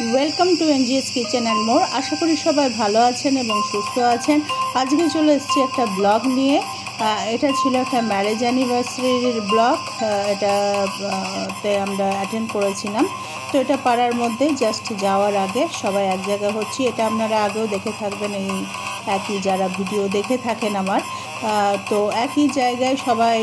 Welcome to NGS kitchen and more. আশা করি সবাই ভালো আছেন এবং সুস্থ আছেন। আজকে চলে এসেছি একটা ব্লগ নিয়ে। এটা ছিল একটা ম্যারেজ অ্যানিভার্সারির ব্লগ। এটাতে আমরা অ্যাটেন্ড করেছিলাম। তো এটা পাড়ার মধ্যে জাস্ট যাওয়ার আগে সবাই এক জায়গা হচ্ছি। এটা আপনারা আগেও দেখে থাকবেন, এই একই যারা ভিডিও দেখে থাকেন আমার। তো একই জায়গায় সবাই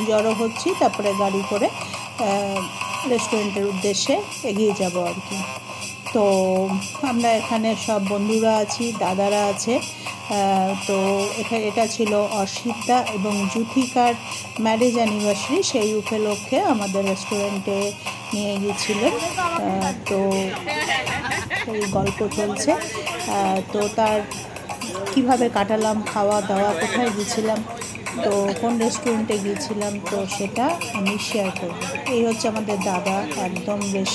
জড়ো হচ্ছি, তারপরে গাড়ি করে রেস্টুরেন্টের উদ্দেশ্যে এগিয়ে যাব আর কি। তো আমরা এখানে সব বন্ধুরা আছি, দাদারা আছে। তো এটা ছিল অর্ষিতা এবং জুথিকার ম্যারেজ অ্যানিভার্সারি। সেই উপলক্ষে আমাদের রেস্টুরেন্টে নিয়ে গিয়েছিলেন। তো সেই গল্প চলছে। তো তার কিভাবে কাটালাম, খাওয়া দাওয়া, কোথায় গিয়েছিলাম, তো কোন রেস্টুরেন্টে গিয়েছিলাম, তো সেটা আমি শেয়ার করব। এই হচ্ছে আমাদের দাদা, একদম বেশ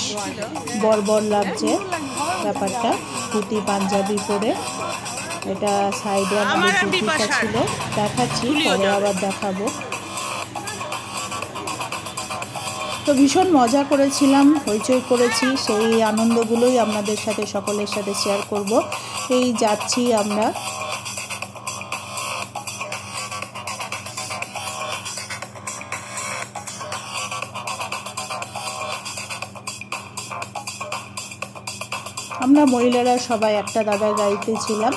বর্বর লাগছে ব্যাপারটা, ধুতি পাঞ্জাবি পরে। এটা সাইডে আমাদের জুতিটা ছিল, দেখাচ্ছি পরে আবার দেখাবো। তো ভীষণ মজা করেছিলাম, হইচই করেছি, সেই আনন্দগুলোই আপনাদের সাথে সকলের সাথে শেয়ার করব। এই যাচ্ছি আমরা। আমরা মহিলারা সবাই একটা দাদার গাড়িতে ছিলাম,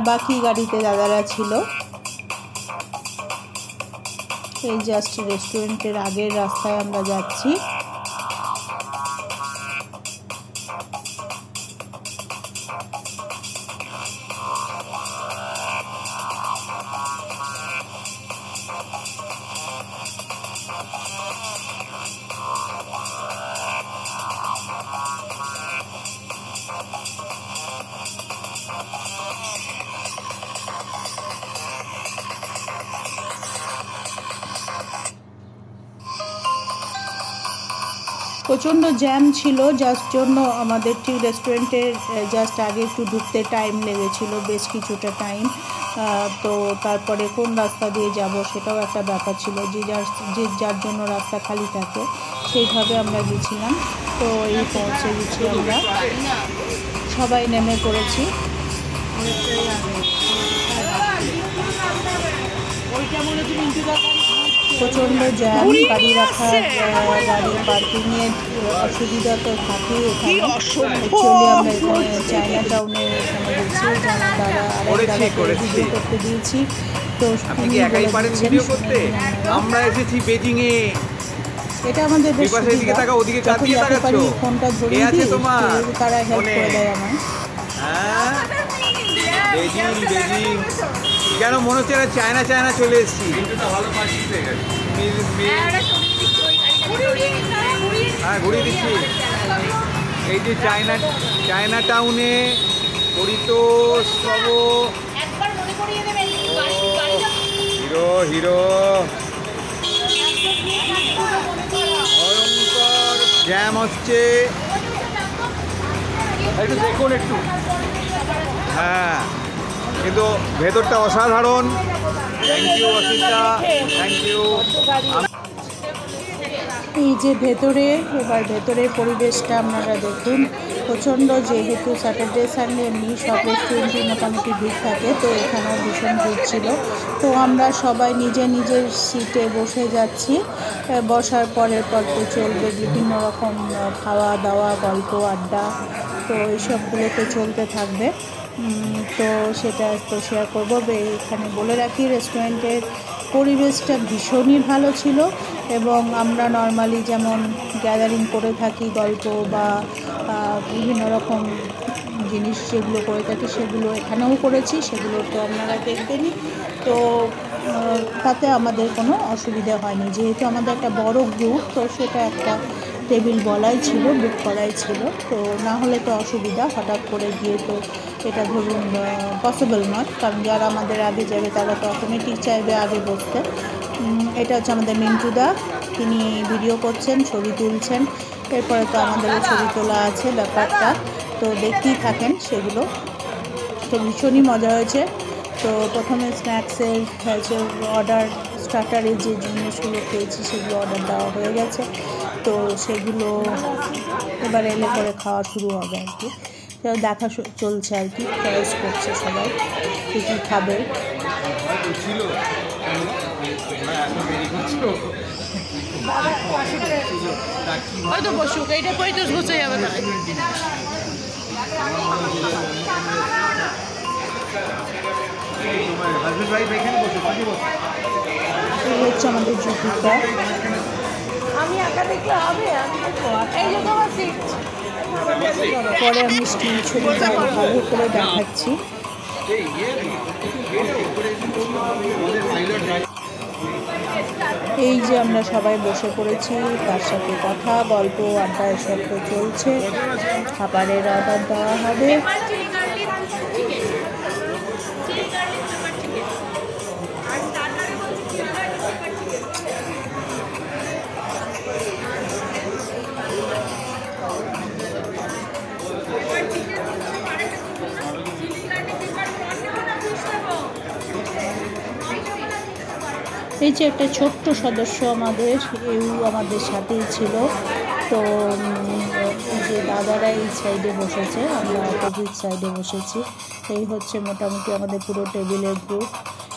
বাকি গাড়িতে দাদারা ছিল। এই জাস্ট রেস্টুরেন্টের আগের রাস্তায় আমরা যাচ্ছি। প্রচণ্ড জ্যাম ছিল, যার জন্য আমাদের ঠিক রেস্টুরেন্টের জাস্ট আগে একটু ঢুকতে টাইম লেগেছিল, বেশ কিছুটা টাইম। তো তারপরে কোন রাস্তা দিয়ে যাব সেটাও একটা ব্যাপার ছিল, যার জন্য রাস্তা খালি থাকে সেইভাবে আমরা গেছিলাম। তো এই পৌঁছে গেছি আমরা, সবাই নেমে পড়েছি। প্রচণ্ড জ্যাম, গাড়ি রাখার, গাড়ি পার্কিংয়ের অসুবিধা তো থাকেই এখানে। অ্যাকচুয়ালি আমরা এখানে চায়না টাউনে এখানে গেছি, দাদা আরেক দাদাকে ভিডিও করতে দিয়েছি। তো আমরা এসেছি বেজিংয়ে। এটা আমাদের বেশ সুবিধা, যখন যাতে পারি ফোনটা ধরিয়ে দিই, তারা হেল্প করে দেয় আমার। বেজিং কেন মনে হচ্ছে চায়না চলে এসেছি। হ্যাঁ, ঘুরিয়ে দিচ্ছি। এই যে চায়না টাউনে পরিতোষবাবু, হিরো ভয়ঙ্কর জ্যাম হচ্ছে, একটু দেখুন একটু। হ্যাঁ, কিন্তু ভেতরটা অসাধারণ। Thank you Asita, thank you. এই যে ভেতরের পরিবেশটা আপনারা দেখুন। প্রচণ্ড, যেহেতু স্যাটারডে সানডে এমনি সব রেস্টুরেন্টই মোটামুটি ভিড় থাকে, তো এখানেও ভীষণ ভিড় ছিল। তো আমরা সবাই নিজের সিটে বসে যাচ্ছি। বসার পরের পর তো চলবে বিভিন্ন রকম খাওয়া দাওয়া, গল্প আড্ডা, তো এইসবগুলো তো চলতে থাকবে। তো সেটা তো শেয়ার করবো। এখানে বলে রাখি, রেস্টুরেন্টের পরিবেশটা ভীষণই ভালো ছিল, এবং আমরা নর্মালি যেমন গ্যাদারিং করে থাকি, গল্প বা বিভিন্ন রকম জিনিস যেগুলো করে থাকি সেগুলো এখানেও করেছি, সেগুলো তো আপনারা দেখবেনই। তো তাতে আমাদের কোনো অসুবিধা হয়নি, যেহেতু আমাদের একটা বড় গ্রুপ, তো সেটা একটা টেবিল বলাই ছিল, বুক করাই ছিল। তো না হলে তো অসুবিধা, হঠাৎ করে গিয়ে তো এটা ধরুন পসিবল নট, কারণ যারা আমাদের আগে যাবে তারা তো অটোমেটিক চাইবে আগে বসতে। এটা হচ্ছে আমাদের মিন্টুদা, তিনি ভিডিও করছেন, ছবি তুলছেন। এরপরে তো আমাদেরও ছবি তোলা আছে ব্যাপারটা, তো দেখতেই থাকেন সেগুলো। তো ভীষণই মজা হয়েছে। তো প্রথমে স্ন্যাক্সের অর্ডার, স্টার্টারের যে জিনিসগুলো খেয়েছি সেগুলো অর্ডার দেওয়া হয়ে গেছে। তো সেগুলো এবার এলে পরে খাওয়া শুরু হবে আর কি। তো দেখা চলছে আর কি, চয়েস করছে সবাই কী কী খাবে। হয়তো বসুক, এইটা পয়তো বসে যাবে না। এই হচ্ছে আমাদের জুতিকা। আমি একা দেখলে হবে, আমি এই যে তোমার সিট। পরে আমি স্টিল ছবিটা ভালো করে দেখাচ্ছি। এই যে আমরা সবাই বসে পড়েছি, তার সাথে কথা গল্প আড্ডা এসব তো চলছে। খাবারের অর্ডার দেওয়া হবে। এই যে একটা ছোট্ট সদস্য আমাদের আমাদের সাথেই ছিল। তো এই যে দাদারা এই সাইডে বসেছে, আমরা অপোজিট সাইডে বসেছি। এই হচ্ছে মোটামুটি আমাদের পুরো টেবিলের গ্রুপ।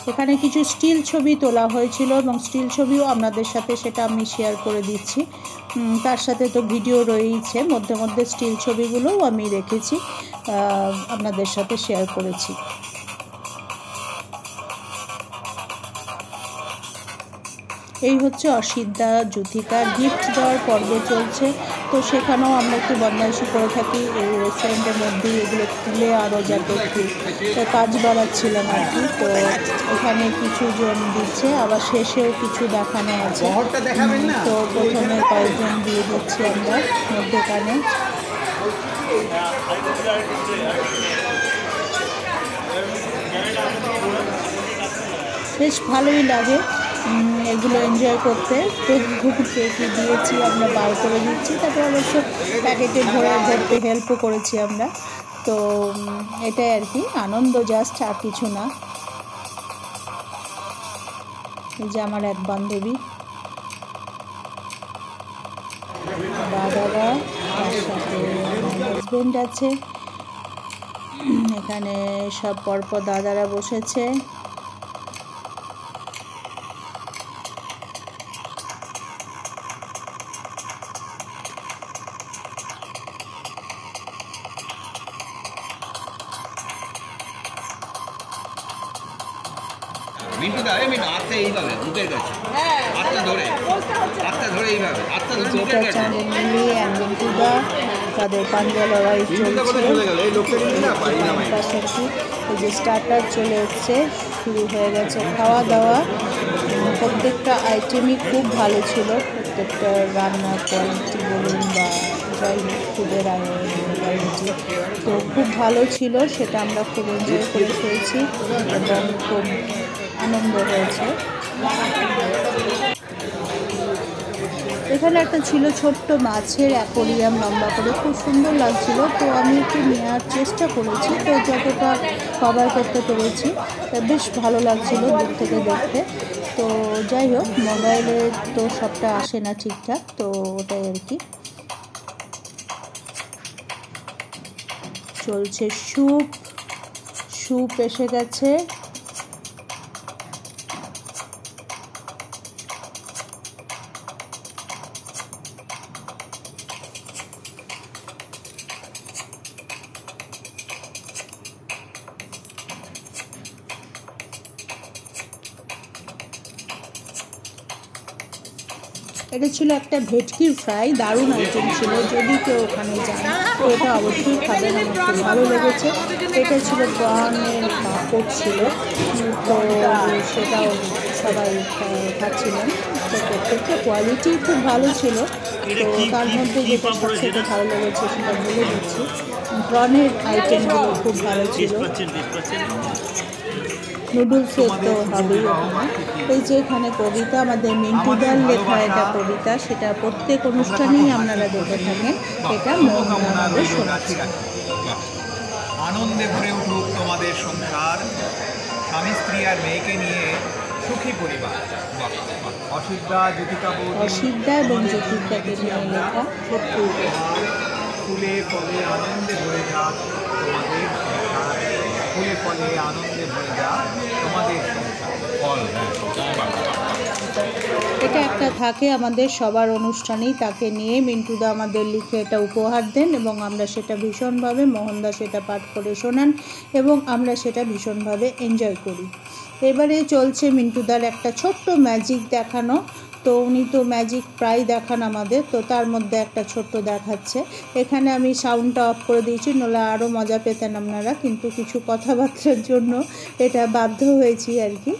এখানে কিছু স্টিল ছবি তোলা হয়েছিল এবং স্টিল ছবিও আপনাদের সাথে সেটা আমি শেয়ার করে দিচ্ছি। তার সাথে তো ভিডিও রয়েছে, মধ্যে মধ্যে স্টিল ছবিগুলোও আমি রেখেছি, আপনাদের সাথে শেয়ার করেছি। এই হচ্ছে অসিদ্ধা জুথিকা গিফট দেওয়ার পর্ব চলছে। তো সেখানেও আমরা একটু বদমাইশি করে থাকি এই রেস্টুরেন্টের মধ্যেই, এগুলো তুলে আরও যাতে একটু কাজ বাড়াচ্ছিলাম আর কি। তো এখানে কিছু জন দিচ্ছে, আবার শেষেও কিছু দেখানো আছে। তো প্রথমে কয়েকজন দিয়ে দিচ্ছি আমরা মধ্যখানে। বেশ ভালোই লাগে এগুলো এনজয় করতে। তো কেকই দিয়েছি, আমরা বার করে দিচ্ছি, তারপর অবশ্য প্যাকেটে ভরতে হেল্পও করেছি আমরা। তো এটাই আর কি, আনন্দ জাস্ট, আর কিছু না। এই যে আমার এক বান্ধবী, দাদারা, তার সাথে হাজব্যান্ড আছে। এখানে সব পরপর দাদারা বসেছে। তাদের পাঞ্জা লড়াই চলছে। এই যে স্টার্টার চলে এসছে, শুরু হয়ে গেছে খাওয়া দাওয়া। প্রত্যেকটা আইটেমই খুব ভালো ছিল, প্রত্যেকটা রান্নার কোয়ালিটি বলুন বা যাই ফুডের কোয়ালিটি তো খুব ভালো ছিল। সেটা আমরা খুব এনজয় করে খেয়েছি এবং খুব আনন্দ হয়েছে। এখানে একটা ছিল ছোট্ট মাছের অ্যাকোরিয়াম, লম্বা করে, খুব সুন্দর লাগছিল। তো আমি একটু নেওয়ার চেষ্টা করেছি, তো যতটা কভার করতে পেরেছি বেশ ভালো লাগছিল দূর থেকে দেখতে। তো যাই হোক, মোবাইলে তো সবটা আসে না ঠিকঠাক, তো ওটাই আর কি। চলছে স্যুপ এসে গেছে। এটা ছিল একটা ভেটকির ফ্রাই, দারুণ আইটেম ছিল। যদি কেউ ওখানে যান তো এটা অবশ্যই খাবেন, আমার খুব ভালো লেগেছে। এটা ছিল প্রনের পাঁপড় ছিল, তো সেটাও সবাই খাচ্ছিলেন। তো প্রত্যেকটা কোয়ালিটি খুব ভালো ছিল। তো তার মধ্যে যেটা সবথেকে ভালো লেগেছে সেটা বলে দিচ্ছি, প্রনের আইটেমগুলো খুব ভালো ছিল। নুডলসের তো হবেই ওখানে। এই যে এখানে কবিতা, আমাদের মিন্টুদার লেখা এটা কবিতা, সেটা প্রত্যেক অনুষ্ঠানেই আপনারা দেখে থাকেন। এটা মোহন আমাদের শোনাচ্ছে। আনন্দে ভরে উঠুক তোমাদের সংসার, স্বামী স্ত্রী আর মেয়েকে নিয়ে সুখী পরিবার। অসিদ্ধা, জ্যোতিকা বৌদি, অসিদ্ধা এবং জ্যোতিকাকে নিয়ে লেখা। ছোট্ট উপহার, ফুলে ফলে আনন্দে ভরে যাক তোমাদের সংসার, ফুলে ফলে আনন্দে ভরে যাক তোমাদের সংসার। এটা একটা থাকে আমাদের সবার অনুষ্ঠানেই, তাকে নিয়ে মিন্টুদা আমাদের লিখে এটা উপহার দেন এবং আমরা সেটা ভীষণভাবে, মোহনদা সেটা পাঠ করে শোনান এবং আমরা সেটা ভীষণভাবে এনজয় করি। এবারে চলছে মিন্টুদার একটা ছোট্ট ম্যাজিক দেখানো। তো উনি তো ম্যাজিক প্রায় দেখান আমাদের, তো তার মধ্যে একটা ছোট্ট দেখাচ্ছে। এখানে আমি সাউন্ডটা অফ করে দিয়েছি, নইলে আরও মজা পেতেন আপনারা, কিন্তু কিছু কথাবার্তার জন্য এটা বাধ্য হয়েছি আর কি।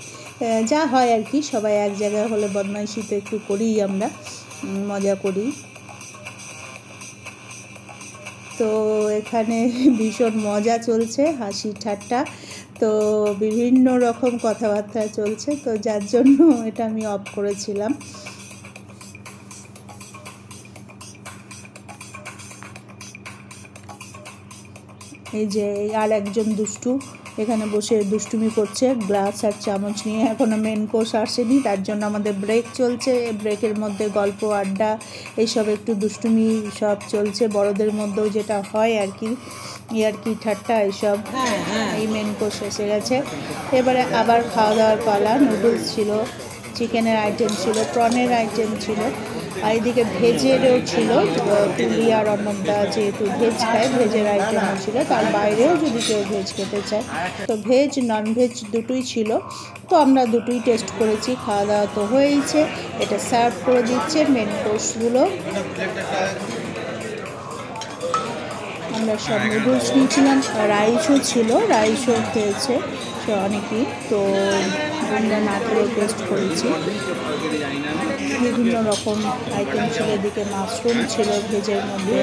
যা হয় আর কি, সবাই এক জায়গায় হলে বদমাইশি তো একটু করিই, আমরা মজা করি। তো এখানে ভীষণ মজা চলছে, হাসি ঠাট্টা, তো বিভিন্ন রকম কথাবার্তা চলছে, তো যার জন্য এটা আমি অফ করেছিলাম। এই যে আর একজন দুষ্টু এখানে বসে দুষ্টুমি করছে গ্লাস আর চামচ নিয়ে। এখনও মেন কোর্স আসেনি, তার জন্য আমাদের ব্রেক চলছে। ব্রেকের মধ্যে গল্প, আড্ডা, এইসব একটু দুষ্টুমি সব চলছে, বড়দের মধ্যেও যেটা হয় আর কি, ইয়ার্কি ঠাট্টা এইসব। এই মেন কোর্স এসে গেছে, এবারে আবার খাওয়া দাওয়ার পালা। নুডলস ছিল, চিকেনের আইটেম ছিল, প্রনের আইটেম ছিল, আর এদিকে ভেজেরও ছিল। তুলি আর অন্নদা যেহেতু ভেজ খায়, ভেজের আইটেমও ছিল, তার বাইরেও যদি কেউ ভেজ খেতে চায় তো ভেজ ননভেজ দুটোই ছিল। তো আমরা দুটোই টেস্ট করেছি, খাওয়া দাওয়া তো হয়েইছে। এটা সার্ভ করে দিচ্ছে মেন কোর্সগুলো। আমরা সব নুডলস নিয়েছিলাম, রাইসও ছিল, রাইসও খেয়েছে অনেকেই। তো আমরা না করে টেস্ট করেছি। বিভিন্ন রকম আইটেম ছিল, এদিকে মাশরুম ছিল ভেজের মধ্যে,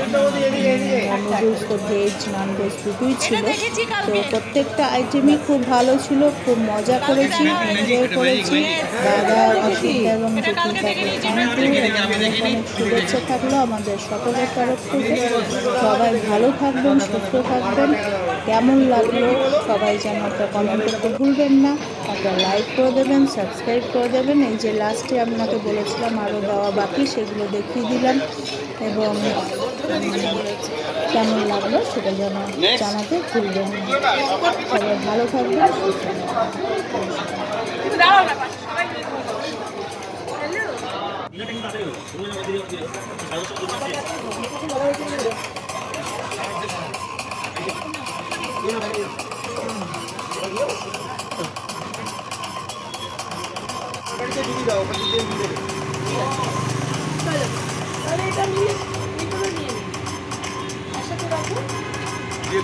নুডলস তো ভেজ ননভেজ দুটোই ছিল। তো প্রত্যেকটা আইটেমই খুব ভালো ছিল, খুব মজা করেছি, এনজয় করেছি। দাদা, অসিদ্ধা এবং জ্যোতিকাকে থ্যাংক ইউ, অনেক শুভেচ্ছা থাকলো আমাদের সকলের তরফ থেকে। সবাই ভালো থাকবেন, সুস্থ থাকবেন। কেমন লাগলো সবাই যেন একটা কমেন্ট করতে ভুলবেন না, একটা লাইক করে দেবেন, সাবস্ক্রাইব করে দেবেন। এই যে লাস্টে আপনাকে বলেছিলাম আরও দেওয়া বাকি, সেগুলো দেখিয়ে দিলাম, এবং কেমন লাগলো সেটা যেন জানাতে ভুলবেন না। সবাই ভালো থাকবেন, সুস্থ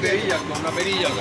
বেরিয়ে যাক, আমরা বেরিয়ে যাবো।